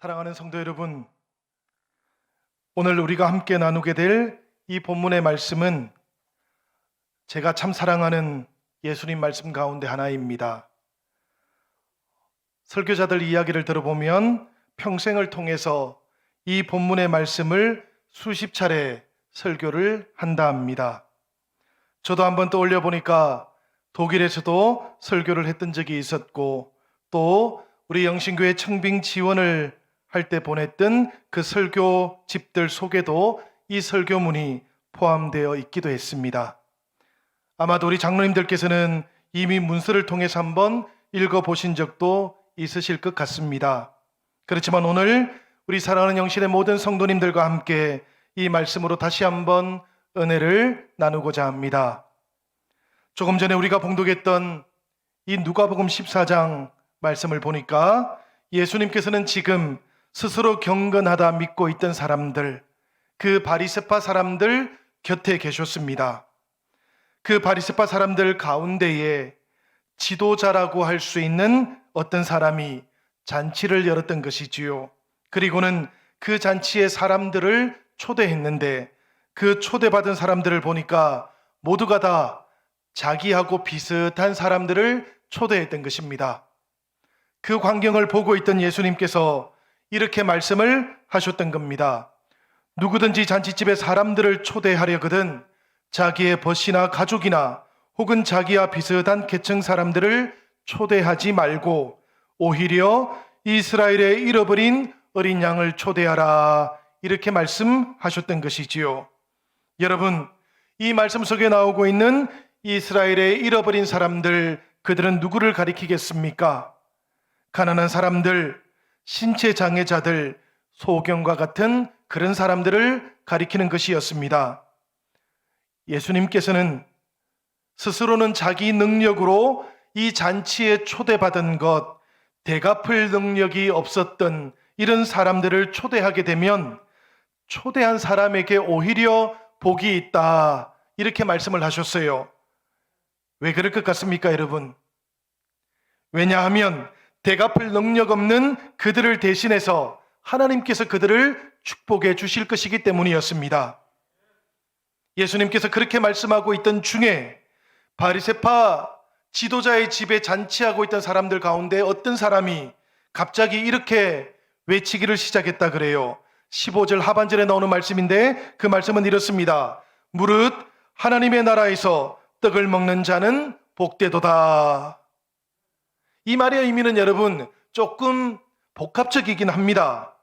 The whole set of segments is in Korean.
사랑하는 성도 여러분, 오늘 우리가 함께 나누게 될 이 본문의 말씀은 제가 참 사랑하는 예수님 말씀 가운데 하나입니다. 설교자들 이야기를 들어보면 평생을 통해서 이 본문의 말씀을 수십 차례 설교를 한다 합니다. 저도 한번 떠올려 보니까 독일에서도 설교를 했던 적이 있었고, 또 우리 영신교회 청빙 지원을 할 때 보냈던 그 설교 집들 속에도 이 설교문이 포함되어 있기도 했습니다. 아마도 우리 장로님들께서는 이미 문서를 통해서 한번 읽어보신 적도 있으실 것 같습니다. 그렇지만 오늘 우리 사랑하는 영신의 모든 성도님들과 함께 이 말씀으로 다시 한번 은혜를 나누고자 합니다. 조금 전에 우리가 봉독했던 이 누가복음 14장 말씀을 보니까 예수님께서는 지금 스스로 경건하다 믿고 있던 사람들, 그 바리새파 사람들 곁에 계셨습니다. 그 바리새파 사람들 가운데에 지도자라고 할 수 있는 어떤 사람이 잔치를 열었던 것이지요. 그리고는 그 잔치에 사람들을 초대했는데 그 초대받은 사람들을 보니까 모두가 다 자기하고 비슷한 사람들을 초대했던 것입니다. 그 광경을 보고 있던 예수님께서 이렇게 말씀을 하셨던 겁니다. 누구든지 잔치집에 사람들을 초대하려거든 자기의 벗이나 가족이나 혹은 자기와 비슷한 계층 사람들을 초대하지 말고 오히려 이스라엘의 잃어버린 어린 양을 초대하라, 이렇게 말씀하셨던 것이지요. 여러분, 이 말씀 속에 나오고 있는 이스라엘의 잃어버린 사람들, 그들은 누구를 가리키겠습니까? 가난한 사람들, 신체 장애자들, 소경과 같은 그런 사람들을 가리키는 것이었습니다. 예수님께서는 스스로는 자기 능력으로 이 잔치에 초대받은 것, 대갚을 능력이 없었던 이런 사람들을 초대하게 되면 초대한 사람에게 오히려 복이 있다, 이렇게 말씀을 하셨어요. 왜 그럴 것 같습니까, 여러분? 왜냐하면 대갚을 능력 없는 그들을 대신해서 하나님께서 그들을 축복해 주실 것이기 때문이었습니다. 예수님께서 그렇게 말씀하고 있던 중에 바리새파 지도자의 집에 잔치하고 있던 사람들 가운데 어떤 사람이 갑자기 이렇게 외치기를 시작했다 그래요. 15절 하반절에 나오는 말씀인데 그 말씀은 이렇습니다. 무릇 하나님의 나라에서 떡을 먹는 자는 복되도다. 이 말의 의미는 여러분 조금 복합적이긴 합니다.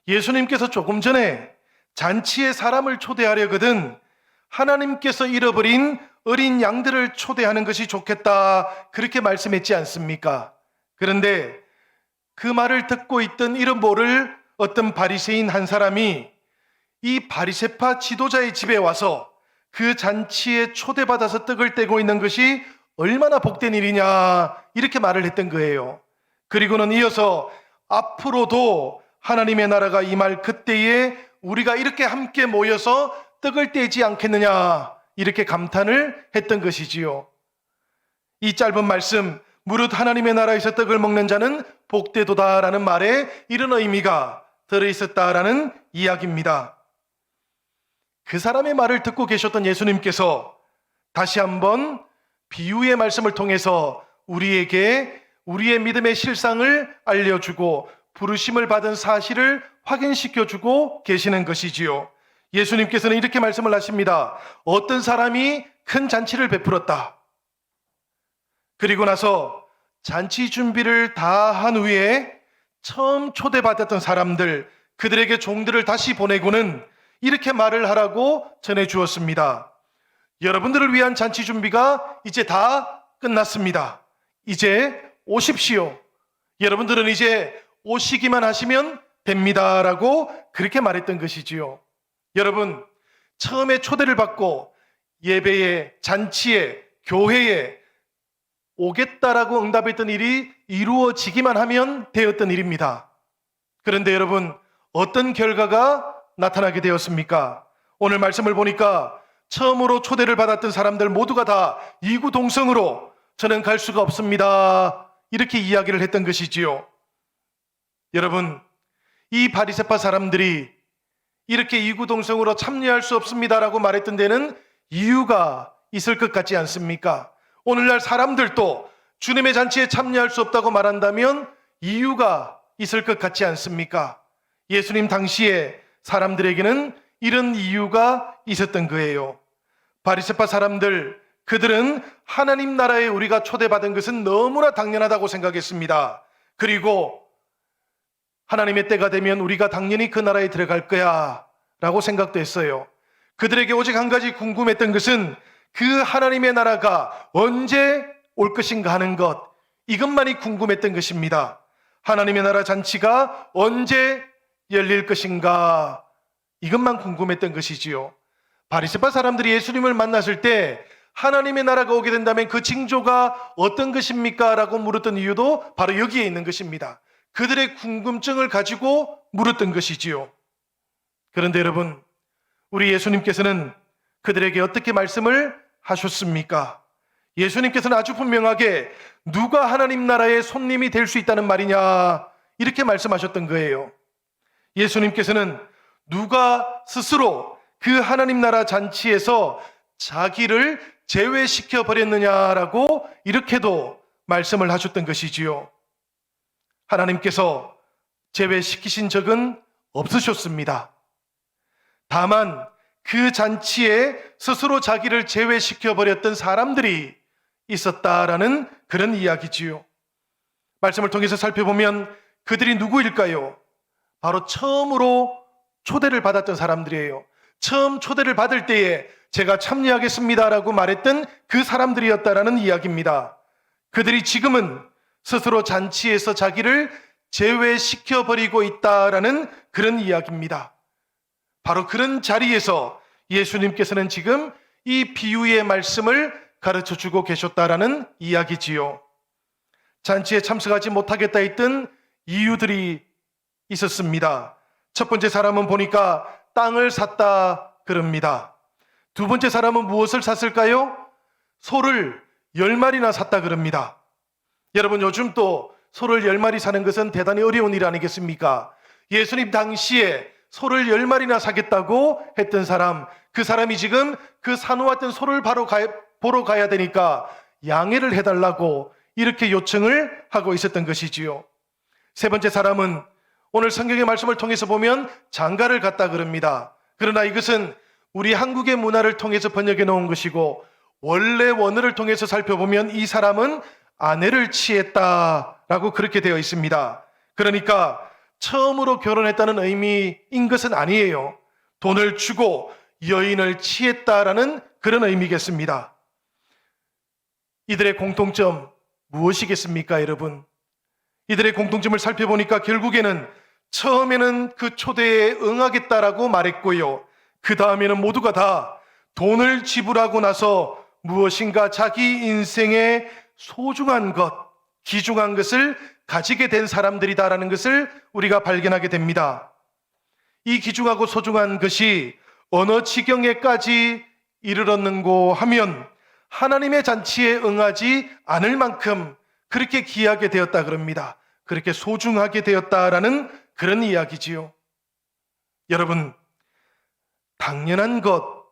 예수님께서 조금 전에 잔치에 사람을 초대하려거든 하나님께서 잃어버린 어린 양들을 초대하는 것이 좋겠다, 그렇게 말씀했지 않습니까? 그런데 그 말을 듣고 있던 이런 모를 어떤 바리새인 한 사람이 이 바리새파 지도자의 집에 와서 그 잔치에 초대받아서 떡을 떼고 있는 것이 얼마나 복된 일이냐, 이렇게 말을 했던 거예요. 그리고는 이어서 앞으로도 하나님의 나라가 임할 그때에 우리가 이렇게 함께 모여서 떡을 떼지 않겠느냐, 이렇게 감탄을 했던 것이지요. 이 짧은 말씀, 무릇 하나님의 나라에서 떡을 먹는 자는 복되도다라는 말에 이런 의미가 들어있었다라는 이야기입니다. 그 사람의 말을 듣고 계셨던 예수님께서 다시 한번 비유의 말씀을 통해서 우리에게 우리의 믿음의 실상을 알려주고 부르심을 받은 사실을 확인시켜주고 계시는 것이지요. 예수님께서는 이렇게 말씀을 하십니다. 어떤 사람이 큰 잔치를 베풀었다. 그리고 나서 잔치 준비를 다 한 후에 처음 초대받았던 사람들, 그들에게 종들을 다시 보내고는 이렇게 말을 하라고 전해주었습니다. 여러분들을 위한 잔치 준비가 이제 다 끝났습니다. 이제 오십시오. 여러분들은 이제 오시기만 하시면 됩니다, 라고 그렇게 말했던 것이지요. 여러분, 처음에 초대를 받고 예배에, 잔치에, 교회에 오겠다라고 응답했던 일이 이루어지기만 하면 되었던 일입니다. 그런데 여러분, 어떤 결과가 나타나게 되었습니까? 오늘 말씀을 보니까 처음으로 초대를 받았던 사람들 모두가 다 이구동성으로 저는 갈 수가 없습니다, 이렇게 이야기를 했던 것이지요. 여러분, 이 바리새파 사람들이 이렇게 이구동성으로 참여할 수 없습니다라고 말했던 데는 이유가 있을 것 같지 않습니까? 오늘날 사람들도 주님의 잔치에 참여할 수 없다고 말한다면 이유가 있을 것 같지 않습니까? 예수님 당시에 사람들에게는 이런 이유가 있었던 거예요. 바리새파 사람들, 그들은 하나님 나라에 우리가 초대받은 것은 너무나 당연하다고 생각했습니다. 그리고 하나님의 때가 되면 우리가 당연히 그 나라에 들어갈 거야 라고 생각도 했어요. 그들에게 오직 한 가지 궁금했던 것은 그 하나님의 나라가 언제 올 것인가 하는 것, 이것만이 궁금했던 것입니다. 하나님의 나라 잔치가 언제 열릴 것인가, 이것만 궁금했던 것이지요. 바리새파 사람들이 예수님을 만났을 때 하나님의 나라가 오게 된다면 그 징조가 어떤 것입니까? 라고 물었던 이유도 바로 여기에 있는 것입니다. 그들의 궁금증을 가지고 물었던 것이지요. 그런데 여러분, 우리 예수님께서는 그들에게 어떻게 말씀을 하셨습니까? 예수님께서는 아주 분명하게 누가 하나님 나라의 손님이 될 수 있다는 말이냐, 이렇게 말씀하셨던 거예요. 예수님께서는 누가 스스로 그 하나님 나라 잔치에서 자기를 제외시켜 버렸느냐라고 이렇게도 말씀을 하셨던 것이지요. 하나님께서 제외시키신 적은 없으셨습니다. 다만 그 잔치에 스스로 자기를 제외시켜 버렸던 사람들이 있었다라는 그런 이야기지요. 말씀을 통해서 살펴보면 그들이 누구일까요? 바로 처음으로 초대를 받았던 사람들이에요. 처음 초대를 받을 때에 제가 참여하겠습니다라고 말했던 그 사람들이었다라는 이야기입니다. 그들이 지금은 스스로 잔치에서 자기를 제외시켜버리고 있다라는 그런 이야기입니다. 바로 그런 자리에서 예수님께서는 지금 이 비유의 말씀을 가르쳐주고 계셨다라는 이야기지요. 잔치에 참석하지 못하겠다 했던 이유들이 있었습니다. 첫 번째 사람은 보니까 땅을 샀다 그럽니다. 두 번째 사람은 무엇을 샀을까요? 소를 10마리나 샀다 그럽니다. 여러분, 요즘 또 소를 10마리 사는 것은 대단히 어려운 일 아니겠습니까? 예수님 당시에 소를 10마리나 사겠다고 했던 사람, 그 사람이 지금 그 사놓았던 소를 보러 가야 되니까 양해를 해달라고 이렇게 요청을 하고 있었던 것이지요. 세 번째 사람은 오늘 성경의 말씀을 통해서 보면 장가를 갔다 그럽니다. 그러나 이것은 우리 한국의 문화를 통해서 번역해 놓은 것이고, 원래 원어를 통해서 살펴보면 이 사람은 아내를 취했다라고 그렇게 되어 있습니다. 그러니까 처음으로 결혼했다는 의미인 것은 아니에요. 돈을 주고 여인을 취했다라는 그런 의미겠습니다. 이들의 공통점 무엇이겠습니까, 여러분? 이들의 공통점을 살펴보니까 결국에는 처음에는 그 초대에 응하겠다라고 말했고요. 그 다음에는 모두가 다 돈을 지불하고 나서 무엇인가 자기 인생의 소중한 것, 귀중한 것을 가지게 된 사람들이다라는 것을 우리가 발견하게 됩니다. 이 귀중하고 소중한 것이 어느 지경에까지 이르렀는고 하면 하나님의 잔치에 응하지 않을 만큼 그렇게 귀하게 되었다 그럽니다. 그렇게 소중하게 되었다라는 그런 이야기지요. 여러분, 당연한 것,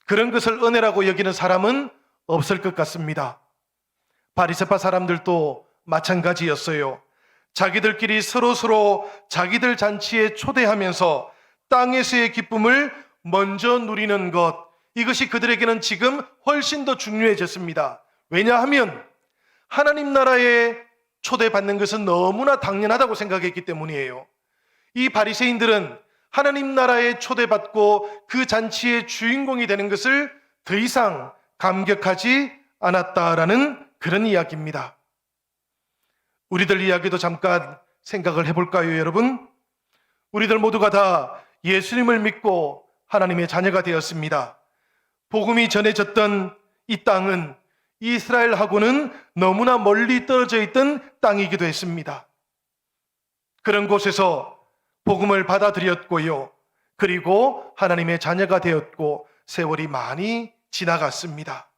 그런 것을 은혜라고 여기는 사람은 없을 것 같습니다. 바리새파 사람들도 마찬가지였어요. 자기들끼리 서로 자기들 잔치에 초대하면서 땅에서의 기쁨을 먼저 누리는 것, 이것이 그들에게는 지금 훨씬 더 중요해졌습니다. 왜냐하면 하나님 나라에 초대받는 것은 너무나 당연하다고 생각했기 때문이에요. 이 바리새인들은 하나님 나라에 초대받고 그 잔치의 주인공이 되는 것을 더 이상 감격하지 않았다라는 그런 이야기입니다. 우리들 이야기도 잠깐 생각을 해볼까요, 여러분? 우리들 모두가 다 예수님을 믿고 하나님의 자녀가 되었습니다. 복음이 전해졌던 이 땅은 이스라엘하고는 너무나 멀리 떨어져 있던 땅이기도 했습니다. 그런 곳에서 복음을 받아들였고요. 그리고 하나님의 자녀가 되었고 세월이 많이 지나갔습니다.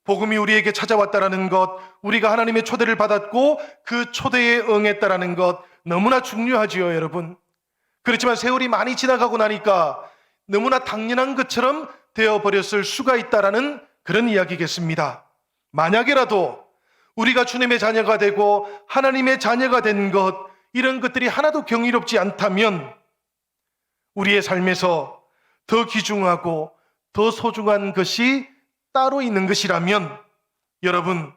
복음이 우리에게 찾아왔다라는 것, 우리가 하나님의 초대를 받았고 그 초대에 응했다라는 것, 너무나 중요하지요, 여러분. 그렇지만 세월이 많이 지나가고 나니까 너무나 당연한 것처럼 되어버렸을 수가 있다라는 그런 이야기겠습니다. 만약에라도 우리가 주님의 자녀가 되고 하나님의 자녀가 된 것, 이런 것들이 하나도 경이롭지 않다면 우리의 삶에서 더 귀중하고 더 소중한 것이 따로 있는 것이라면, 여러분,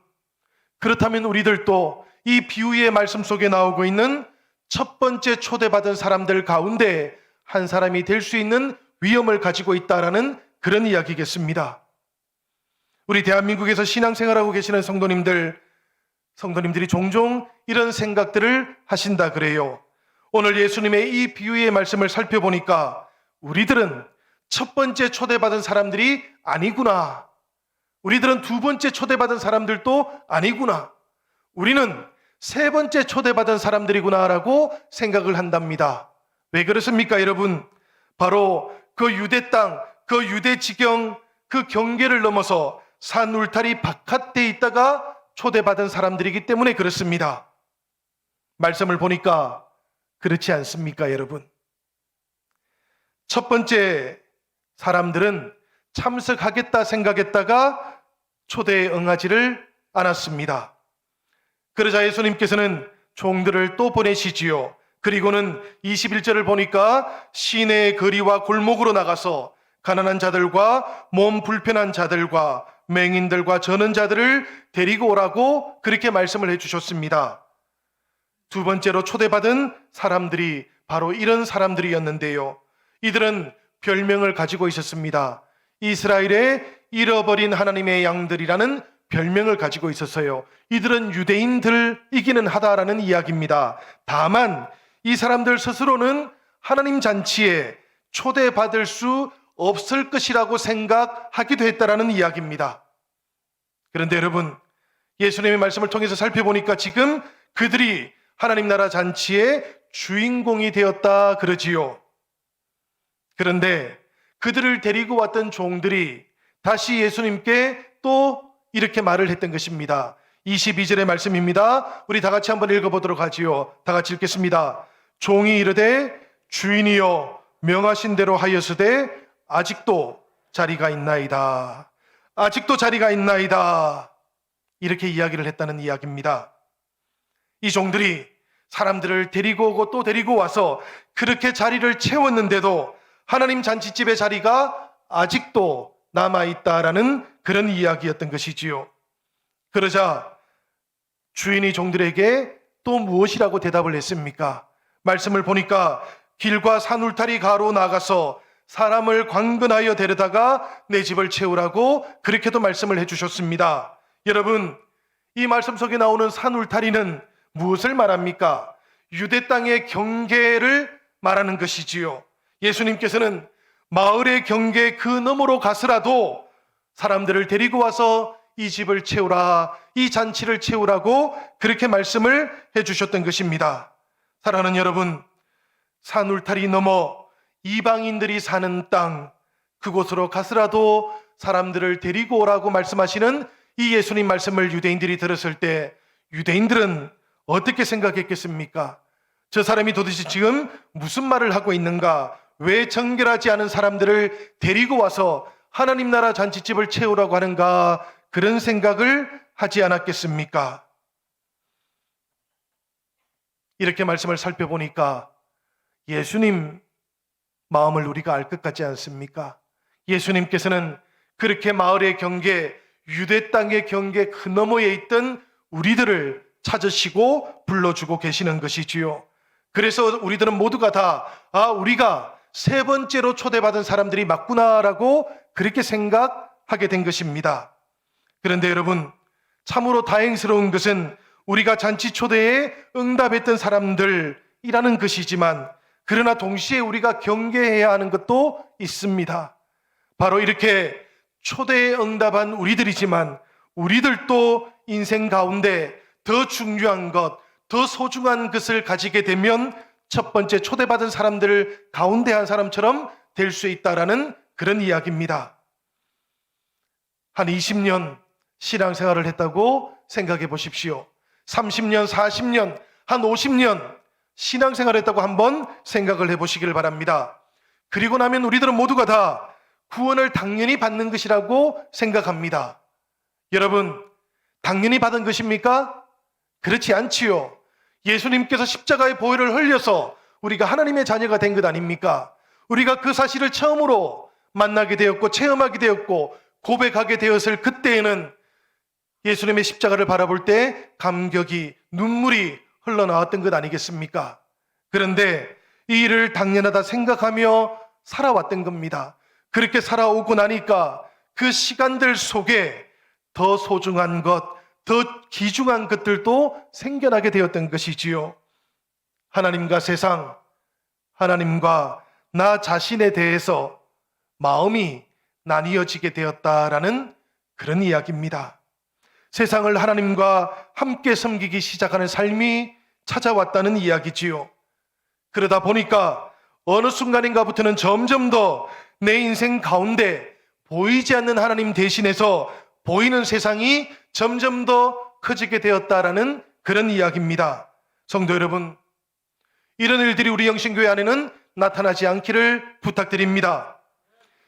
그렇다면 우리들도 이 비유의 말씀 속에 나오고 있는 첫 번째 초대받은 사람들 가운데 한 사람이 될 수 있는 위험을 가지고 있다라는 그런 이야기겠습니다. 우리 대한민국에서 신앙생활하고 계시는 성도님들이 종종 이런 생각들을 하신다 그래요. 오늘 예수님의 이 비유의 말씀을 살펴보니까 우리들은 첫 번째 초대받은 사람들이 아니구나. 우리들은 두 번째 초대받은 사람들도 아니구나. 우리는 세 번째 초대받은 사람들이구나라고 생각을 한답니다. 왜 그렇습니까, 여러분? 바로 그 유대 땅, 그 유대 지경, 그 경계를 넘어서 산 울타리 바깥에 있다가 초대받은 사람들이기 때문에 그렇습니다. 말씀을 보니까 그렇지 않습니까, 여러분? 첫 번째 사람들은 참석하겠다 생각했다가 초대에 응하지를 않았습니다. 그러자 예수님께서는 종들을 또 보내시지요. 그리고는 21절을 보니까 시내의 거리와 골목으로 나가서 가난한 자들과 몸 불편한 자들과 맹인들과 저는 자들을 데리고 오라고 그렇게 말씀을 해주셨습니다. 두 번째로 초대받은 사람들이 바로 이런 사람들이었는데요. 이들은 별명을 가지고 있었습니다. 이스라엘의 잃어버린 하나님의 양들이라는 별명을 가지고 있었어요. 이들은 유대인들이기는 하다라는 이야기입니다. 다만 이 사람들 스스로는 하나님 잔치에 초대받을 수 없을 것이라고 생각하기도 했다라는 이야기입니다. 그런데 여러분, 예수님의 말씀을 통해서 살펴보니까 지금 그들이 하나님 나라 잔치의 주인공이 되었다 그러지요. 그런데 그들을 데리고 왔던 종들이 다시 예수님께 또 이렇게 말을 했던 것입니다. 22절의 말씀입니다. 우리 다 같이 한번 읽어보도록 하지요. 다 같이 읽겠습니다. 종이 이르되 주인이여 명하신 대로 하였으되 아직도 자리가 있나이다. 아직도 자리가 있나이다. 이렇게 이야기를 했다는 이야기입니다. 이 종들이 사람들을 데리고 오고 또 데리고 와서 그렇게 자리를 채웠는데도 하나님 잔치집의 자리가 아직도 남아있다라는 그런 이야기였던 것이지요. 그러자 주인이 종들에게 또 무엇이라고 대답을 했습니까? 말씀을 보니까 길과 산 울타리 가로 나가서 사람을 관근하여 데려다가 내 집을 채우라고 그렇게도 말씀을 해주셨습니다. 여러분, 이 말씀 속에 나오는 산 울타리는 무엇을 말합니까? 유대 땅의 경계를 말하는 것이지요. 예수님께서는 마을의 경계 그 너머로 가서라도 사람들을 데리고 와서 이 집을 채우라, 이 잔치를 채우라고 그렇게 말씀을 해주셨던 것입니다. 사랑하는 여러분, 산 울타리 넘어 이방인들이 사는 땅, 그곳으로 가서라도 사람들을 데리고 오라고 말씀하시는 이 예수님 말씀을 유대인들이 들었을 때 유대인들은 어떻게 생각했겠습니까? 저 사람이 도대체 지금 무슨 말을 하고 있는가? 왜 정결하지 않은 사람들을 데리고 와서 하나님 나라 잔치집을 채우라고 하는가? 그런 생각을 하지 않았겠습니까? 이렇게 말씀을 살펴보니까 예수님 마음을 우리가 알 것 같지 않습니까? 예수님께서는 그렇게 마을의 경계, 유대 땅의 경계 그 너머에 있던 우리들을 찾으시고 불러주고 계시는 것이지요. 그래서 우리들은 모두가 다 우리가 세 번째로 초대받은 사람들이 맞구나라고 그렇게 생각하게 된 것입니다. 그런데 여러분, 참으로 다행스러운 것은 우리가 잔치 초대에 응답했던 사람들이라는 것이지만, 그러나 동시에 우리가 경계해야 하는 것도 있습니다. 바로 이렇게 초대에 응답한 우리들이지만 우리들도 인생 가운데 더 중요한 것, 더 소중한 것을 가지게 되면 첫 번째 초대받은 사람들 가운데 한 사람처럼 될 수 있다라는 그런 이야기입니다. 한 20년 신앙생활을 했다고 생각해 보십시오. 30년, 40년, 한 50년 신앙생활했다고 한번 생각을 해보시길 바랍니다. 그리고 나면 우리들은 모두가 다 구원을 당연히 받는 것이라고 생각합니다. 여러분, 당연히 받은 것입니까? 그렇지 않지요. 예수님께서 십자가의 보혈을 흘려서 우리가 하나님의 자녀가 된 것 아닙니까? 우리가 그 사실을 처음으로 만나게 되었고 체험하게 되었고 고백하게 되었을 그때에는 예수님의 십자가를 바라볼 때 감격이, 눈물이 흘러나왔던 것 아니겠습니까? 그런데 이 일을 당연하다 생각하며 살아왔던 겁니다. 그렇게 살아오고 나니까 그 시간들 속에 더 소중한 것, 더 귀중한 것들도 생겨나게 되었던 것이지요. 하나님과 세상, 하나님과 나 자신에 대해서 마음이 나뉘어지게 되었다라는 그런 이야기입니다. 세상을 하나님과 함께 섬기기 시작하는 삶이 찾아왔다는 이야기지요. 그러다 보니까 어느 순간인가부터는 점점 더 내 인생 가운데 보이지 않는 하나님 대신해서 보이는 세상이 점점 더 커지게 되었다라는 그런 이야기입니다. 성도 여러분, 이런 일들이 우리 영신교회 안에는 나타나지 않기를 부탁드립니다.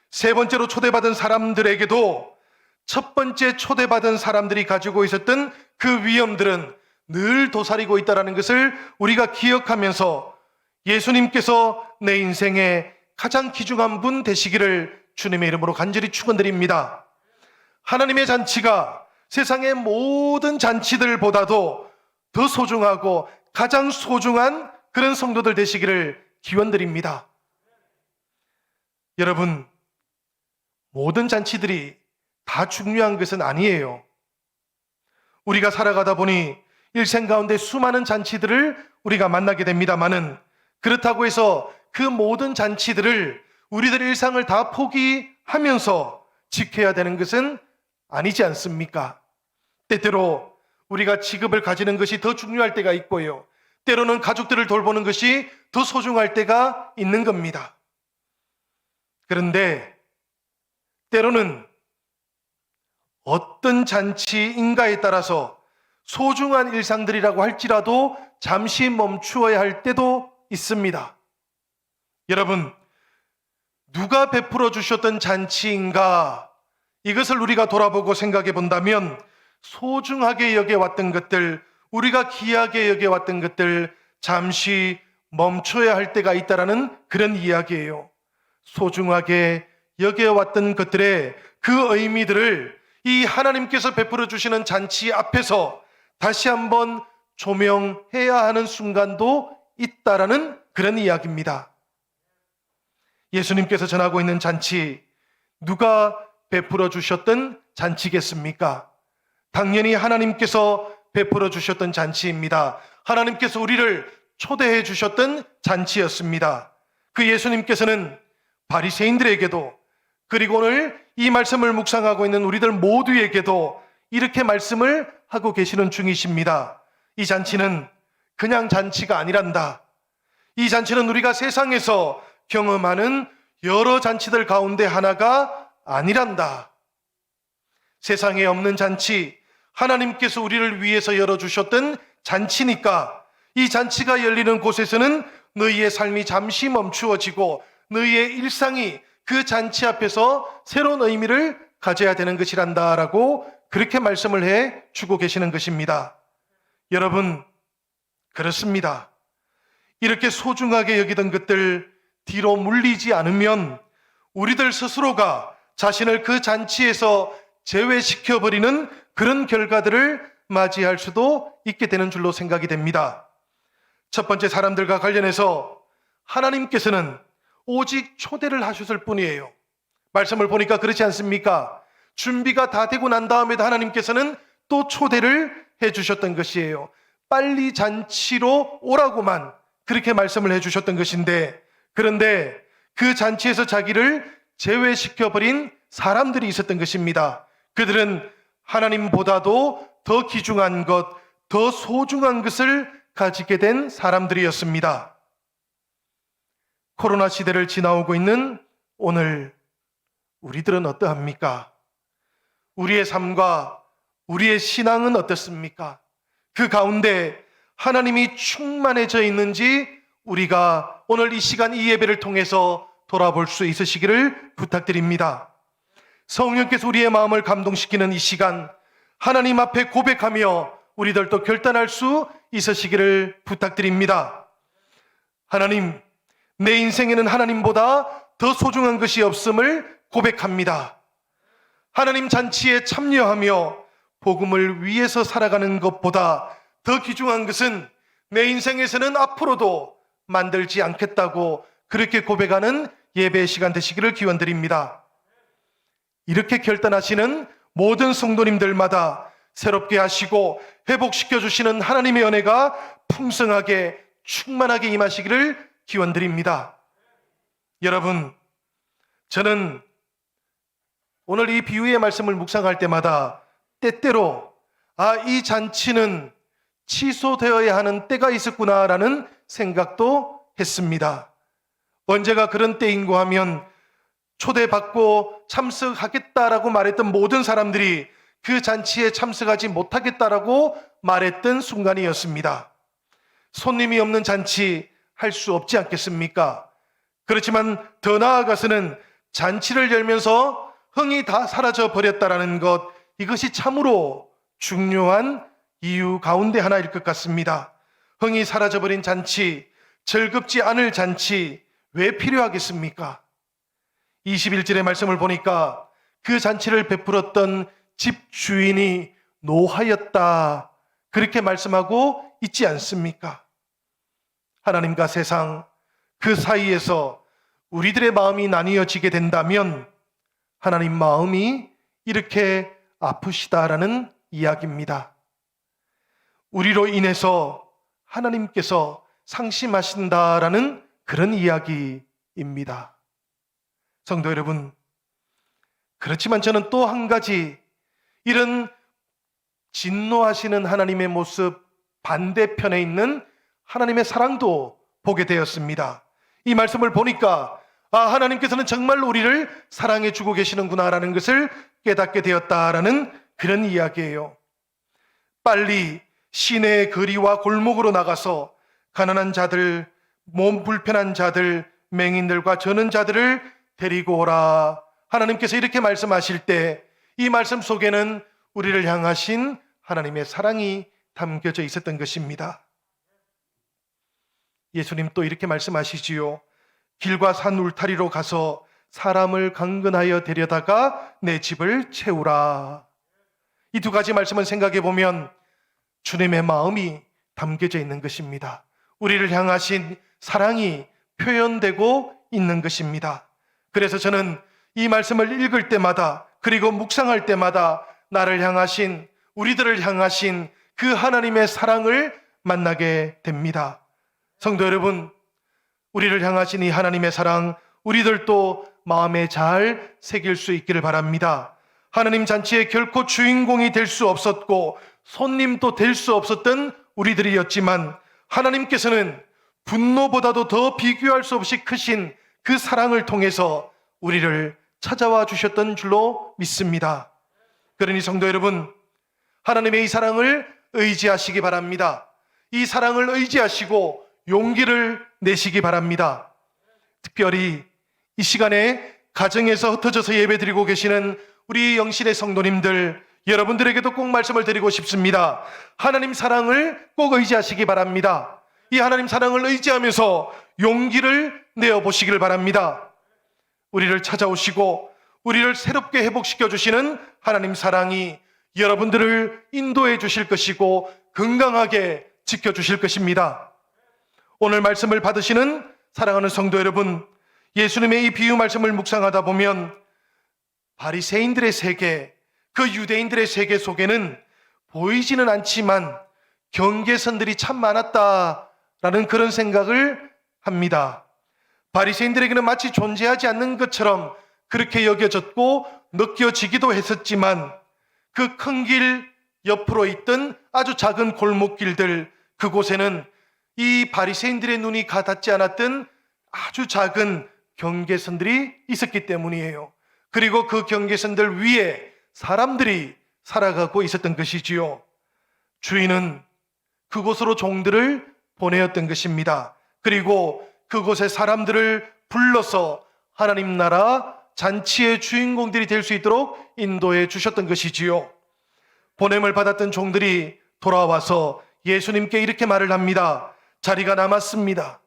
세 번째로 초대받은 사람들에게도 첫 번째 초대받은 사람들이 가지고 있었던 그 위험들은 늘 도사리고 있다는 것을 우리가 기억하면서 예수님께서 내 인생의 가장 귀중한 분 되시기를 주님의 이름으로 간절히 축원드립니다. 하나님의 잔치가 세상의 모든 잔치들보다도 더 소중하고 가장 소중한 그런 성도들 되시기를 기원드립니다. 여러분, 모든 잔치들이 다 중요한 것은 아니에요. 우리가 살아가다 보니 일생 가운데 수많은 잔치들을 우리가 만나게 됩니다마는 그렇다고 해서 그 모든 잔치들을 우리들의 일상을 다 포기하면서 지켜야 되는 것은 아니지 않습니까? 때때로 우리가 직업을 가지는 것이 더 중요할 때가 있고요. 때로는 가족들을 돌보는 것이 더 소중할 때가 있는 겁니다. 그런데 때로는 어떤 잔치인가에 따라서 소중한 일상들이라고 할지라도 잠시 멈추어야 할 때도 있습니다. 여러분, 누가 베풀어 주셨던 잔치인가? 이것을 우리가 돌아보고 생각해 본다면 소중하게 여겨왔던 것들, 우리가 귀하게 여겨왔던 것들 잠시 멈춰야 할 때가 있다라는 그런 이야기예요. 소중하게 여겨왔던 것들의 그 의미들을 이 하나님께서 베풀어 주시는 잔치 앞에서 다시 한번 조명해야 하는 순간도 있다라는 그런 이야기입니다. 예수님께서 전하고 있는 잔치, 누가 베풀어 주셨던 잔치겠습니까? 당연히 하나님께서 베풀어 주셨던 잔치입니다. 하나님께서 우리를 초대해 주셨던 잔치였습니다. 그 예수님께서는 바리새인들에게도, 그리고 오늘 이 말씀을 묵상하고 있는 우리들 모두에게도 이렇게 말씀을 하고 계시는 중이십니다. 이 잔치는 그냥 잔치가 아니란다. 이 잔치는 우리가 세상에서 경험하는 여러 잔치들 가운데 하나가 아니란다. 세상에 없는 잔치, 하나님께서 우리를 위해서 열어주셨던 잔치니까 이 잔치가 열리는 곳에서는 너희의 삶이 잠시 멈추어지고 너희의 일상이 그 잔치 앞에서 새로운 의미를 가져야 되는 것이란다라고 그렇게 말씀을 해 주고 계시는 것입니다. 여러분, 그렇습니다. 이렇게 소중하게 여기던 것들 뒤로 물리지 않으면 우리들 스스로가 자신을 그 잔치에서 제외시켜버리는 그런 결과들을 맞이할 수도 있게 되는 줄로 생각이 됩니다. 첫 번째, 사람들과 관련해서 하나님께서는 오직 초대를 하셨을 뿐이에요. 말씀을 보니까 그렇지 않습니까? 준비가 다 되고 난 다음에도 하나님께서는 또 초대를 해주셨던 것이에요. 빨리 잔치로 오라고만 그렇게 말씀을 해주셨던 것인데, 그런데 그 잔치에서 자기를 제외시켜버린 사람들이 있었던 것입니다. 그들은 하나님보다도 더 귀중한 것, 더 소중한 것을 가지게 된 사람들이었습니다. 코로나 시대를 지나오고 있는 오늘 우리들은 어떠합니까? 우리의 삶과 우리의 신앙은 어떻습니까? 그 가운데 하나님이 충만해져 있는지 우리가 오늘 이 시간 이 예배를 통해서 돌아볼 수 있으시기를 부탁드립니다. 성령께서 우리의 마음을 감동시키는 이 시간, 하나님 앞에 고백하며 우리들도 결단할 수 있으시기를 부탁드립니다. 하나님, 내 인생에는 하나님보다 더 소중한 것이 없음을 고백합니다. 하나님 잔치에 참여하며 복음을 위해서 살아가는 것보다 더 귀중한 것은 내 인생에서는 앞으로도 만들지 않겠다고 그렇게 고백하는 예배 시간 되시기를 기원드립니다. 이렇게 결단하시는 모든 성도님들마다 새롭게 하시고 회복시켜 주시는 하나님의 은혜가 풍성하게 충만하게 임하시기를 기원드립니다. 여러분, 저는 오늘 이 비유의 말씀을 묵상할 때마다 때때로 이 잔치는 취소되어야 하는 때가 있었구나라는 생각도 했습니다. 언제가 그런 때인고 하면 초대받고 참석하겠다라고 말했던 모든 사람들이 그 잔치에 참석하지 못하겠다라고 말했던 순간이었습니다. 손님이 없는 잔치 할 수 없지 않겠습니까? 그렇지만 더 나아가서는 잔치를 열면서 흥이 다 사라져 버렸다라는 것, 이것이 참으로 중요한 이유 가운데 하나일 것 같습니다. 흥이 사라져버린 잔치, 즐겁지 않을 잔치 왜 필요하겠습니까? 21절의 말씀을 보니까 그 잔치를 베풀었던 집 주인이 노하였다, 그렇게 말씀하고 있지 않습니까? 하나님과 세상 그 사이에서 우리들의 마음이 나뉘어지게 된다면 하나님 마음이 이렇게 아프시다라는 이야기입니다. 우리로 인해서 하나님께서 상심하신다라는 그런 이야기입니다. 성도 여러분, 그렇지만 저는 또 한 가지 이런 진노하시는 하나님의 모습 반대편에 있는 하나님의 사랑도 보게 되었습니다. 이 말씀을 보니까 하나님께서는 정말로 우리를 사랑해 주고 계시는구나라는 것을 깨닫게 되었다라는 그런 이야기예요. 빨리 시내의 거리와 골목으로 나가서 가난한 자들, 몸 불편한 자들, 맹인들과 저는 자들을 데리고 오라. 하나님께서 이렇게 말씀하실 때 이 말씀 속에는 우리를 향하신 하나님의 사랑이 담겨져 있었던 것입니다. 예수님 또 이렇게 말씀하시지요. 길과 산 울타리로 가서 사람을 강건하여 데려다가 내 집을 채우라. 이 두 가지 말씀은 생각해 보면 주님의 마음이 담겨져 있는 것입니다. 우리를 향하신 사랑이 표현되고 있는 것입니다. 그래서 저는 이 말씀을 읽을 때마다 그리고 묵상할 때마다 나를 향하신, 우리들을 향하신 그 하나님의 사랑을 만나게 됩니다. 성도 여러분, 우리를 향하신 이 하나님의 사랑, 우리들도 마음에 잘 새길 수 있기를 바랍니다. 하나님 잔치에 결코 주인공이 될 수 없었고 손님도 될 수 없었던 우리들이었지만 하나님께서는 분노보다도 더 비교할 수 없이 크신 그 사랑을 통해서 우리를 찾아와 주셨던 줄로 믿습니다. 그러니 성도 여러분, 하나님의 이 사랑을 의지하시기 바랍니다. 이 사랑을 의지하시고 용기를 내시기 바랍니다. 특별히 이 시간에 가정에서 흩어져서 예배드리고 계시는 우리 영신의 성도님들, 여러분들에게도 꼭 말씀을 드리고 싶습니다. 하나님 사랑을 꼭 의지하시기 바랍니다. 이 하나님 사랑을 의지하면서 용기를 내어보시기를 바랍니다. 우리를 찾아오시고 우리를 새롭게 회복시켜 주시는 하나님 사랑이 여러분들을 인도해 주실 것이고 건강하게 지켜주실 것입니다. 오늘 말씀을 받으시는 사랑하는 성도 여러분, 예수님의 이 비유 말씀을 묵상하다 보면 바리새인들의 세계, 그 유대인들의 세계 속에는 보이지는 않지만 경계선들이 참 많았다라는 그런 생각을 합니다. 바리새인들에게는 마치 존재하지 않는 것처럼 그렇게 여겨졌고 느껴지기도 했었지만 그 큰 길 옆으로 있던 아주 작은 골목길들, 그곳에는 이 바리새인들의 눈이 가닿지 않았던 아주 작은 경계선들이 있었기 때문이에요. 그리고 그 경계선들 위에 사람들이 살아가고 있었던 것이지요. 주인은 그곳으로 종들을 보내었던 것입니다. 그리고 그곳에 사람들을 불러서 하나님 나라 잔치의 주인공들이 될 수 있도록 인도해 주셨던 것이지요. 보냄을 받았던 종들이 돌아와서 예수님께 이렇게 말을 합니다. 자리가 남았습니다.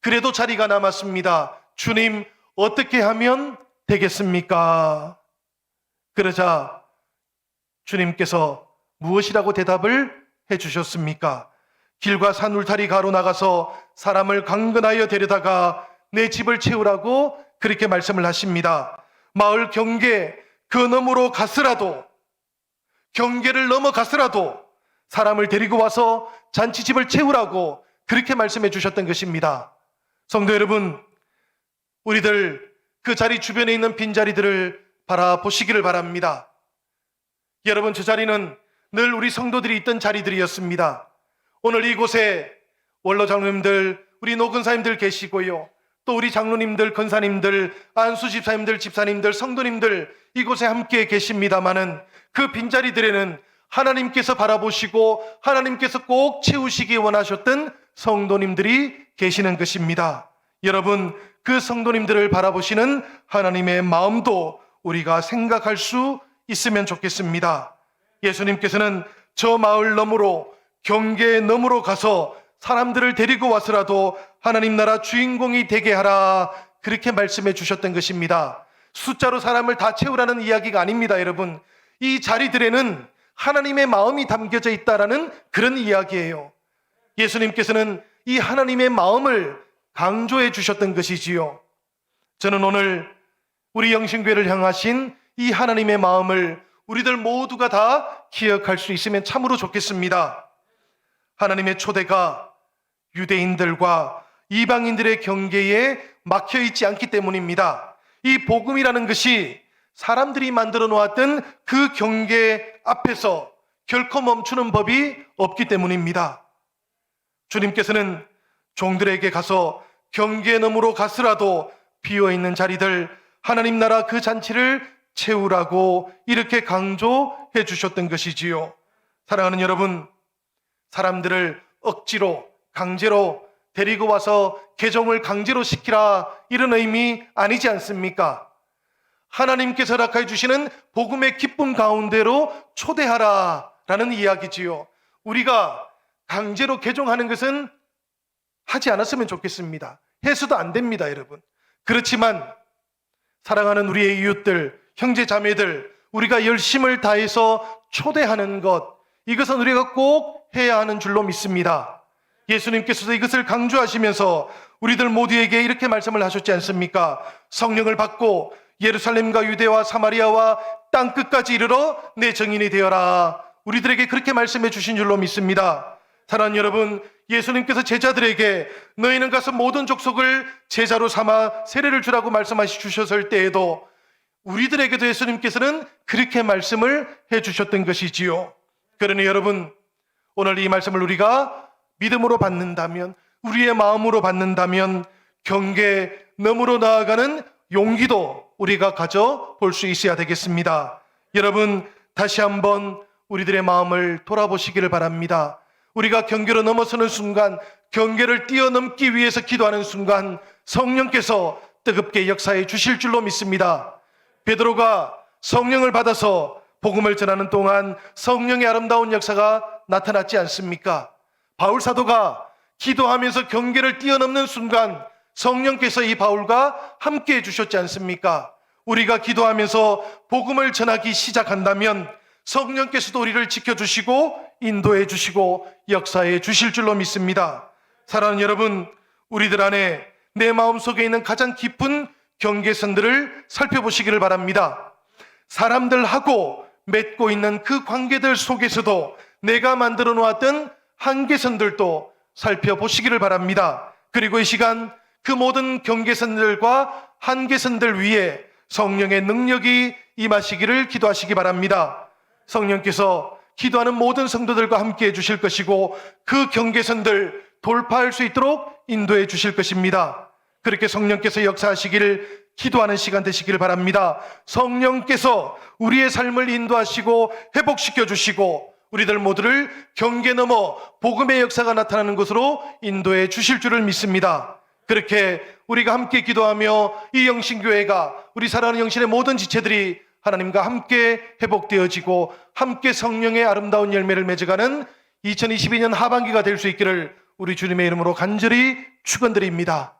그래도 자리가 남았습니다. 주님, 어떻게 하면 되겠습니까? 그러자 주님께서 무엇이라고 대답을 해주셨습니까? 길과 산 울타리 가로나가서 사람을 강건하여 데려다가 내 집을 채우라고 그렇게 말씀을 하십니다. 마을 경계 그 너머로 갔으라도, 경계를 넘어갔으라도 사람을 데리고 와서 잔치집을 채우라고 그렇게 말씀해 주셨던 것입니다. 성도 여러분, 우리들 그 자리 주변에 있는 빈자리들을 바라보시기를 바랍니다. 여러분, 저 자리는 늘 우리 성도들이 있던 자리들이었습니다. 오늘 이곳에 원로 장로님들, 우리 노근사님들 계시고요. 또 우리 장로님들, 권사님들, 안수집사님들, 집사님들, 성도님들 이곳에 함께 계십니다마는 그 빈자리들에는 하나님께서 바라보시고 하나님께서 꼭 채우시기 원하셨던 성도님들이 계시는 것입니다. 여러분, 그 성도님들을 바라보시는 하나님의 마음도 우리가 생각할 수 있으면 좋겠습니다. 예수님께서는 저 마을 너머로, 경계 너머로 가서 사람들을 데리고 와서라도 하나님 나라 주인공이 되게 하라, 그렇게 말씀해 주셨던 것입니다. 숫자로 사람을 다 채우라는 이야기가 아닙니다. 여러분, 이 자리들에는 하나님의 마음이 담겨져 있다라는 그런 이야기예요. 예수님께서는 이 하나님의 마음을 강조해 주셨던 것이지요. 저는 오늘 우리 영신교회를 향하신 이 하나님의 마음을 우리들 모두가 다 기억할 수 있으면 참으로 좋겠습니다. 하나님의 초대가 유대인들과 이방인들의 경계에 막혀 있지 않기 때문입니다. 이 복음이라는 것이 사람들이 만들어 놓았던 그 경계 앞에서 결코 멈추는 법이 없기 때문입니다. 주님께서는 종들에게 가서 경계 너머로 갔으라도 비어있는 자리들, 하나님 나라 그 잔치를 채우라고 이렇게 강조해 주셨던 것이지요. 사랑하는 여러분, 사람들을 억지로, 강제로 데리고 와서 개종을 강제로 시키라, 이런 의미 아니지 않습니까? 하나님께서 허락해 주시는 복음의 기쁨 가운데로 초대하라 라는 이야기지요. 우리가 강제로 개종하는 것은 하지 않았으면 좋겠습니다. 해서도 안 됩니다, 여러분. 그렇지만 사랑하는 우리의 이웃들, 형제 자매들, 우리가 열심을 다해서 초대하는 것, 이것은 우리가 꼭 해야 하는 줄로 믿습니다. 예수님께서도 이것을 강조하시면서 우리들 모두에게 이렇게 말씀을 하셨지 않습니까? 성령을 받고 예루살렘과 유대와 사마리아와 땅끝까지 이르러 내 증인이 되어라. 우리들에게 그렇게 말씀해 주신 줄로 믿습니다. 사랑하는 여러분, 예수님께서 제자들에게 너희는 가서 모든 족속을 제자로 삼아 세례를 주라고 말씀하시 주셨을 때에도 우리들에게도 예수님께서는 그렇게 말씀을 해 주셨던 것이지요. 그러니 여러분, 오늘 이 말씀을 우리가 믿음으로 받는다면, 우리의 마음으로 받는다면 경계 너머로 나아가는 용기도 우리가 가져볼 수 있어야 되겠습니다. 여러분, 다시 한번 우리들의 마음을 돌아보시기를 바랍니다. 우리가 경계로 넘어서는 순간, 경계를 뛰어넘기 위해서 기도하는 순간 성령께서 뜨겁게 역사해 주실 줄로 믿습니다. 베드로가 성령을 받아서 복음을 전하는 동안 성령의 아름다운 역사가 나타났지 않습니까? 바울 사도가 기도하면서 경계를 뛰어넘는 순간 성령께서 이 바울과 함께 해주셨지 않습니까? 우리가 기도하면서 복음을 전하기 시작한다면 성령께서도 우리를 지켜주시고 인도해 주시고 역사해 주실 줄로 믿습니다. 사랑하는 여러분, 우리들 안에 내 마음속에 있는 가장 깊은 경계선들을 살펴보시기를 바랍니다. 사람들하고 맺고 있는 그 관계들 속에서도 내가 만들어 놓았던 한계선들도 살펴보시기를 바랍니다. 그리고 이 시간 그 모든 경계선들과 한계선들 위에 성령의 능력이 임하시기를 기도하시기 바랍니다. 성령께서 기도하는 모든 성도들과 함께 해주실 것이고 그 경계선들 돌파할 수 있도록 인도해 주실 것입니다. 그렇게 성령께서 역사하시기를 기도하는 시간 되시기를 바랍니다. 성령께서 우리의 삶을 인도하시고 회복시켜 주시고 우리들 모두를 경계 넘어 복음의 역사가 나타나는 것으로 인도해 주실 줄을 믿습니다. 그렇게 우리가 함께 기도하며 이 영신교회가 우리 사랑하는 영신의 모든 지체들이 하나님과 함께 회복되어지고 함께 성령의 아름다운 열매를 맺어가는 2022년 하반기가 될 수 있기를 우리 주님의 이름으로 간절히 축원드립니다.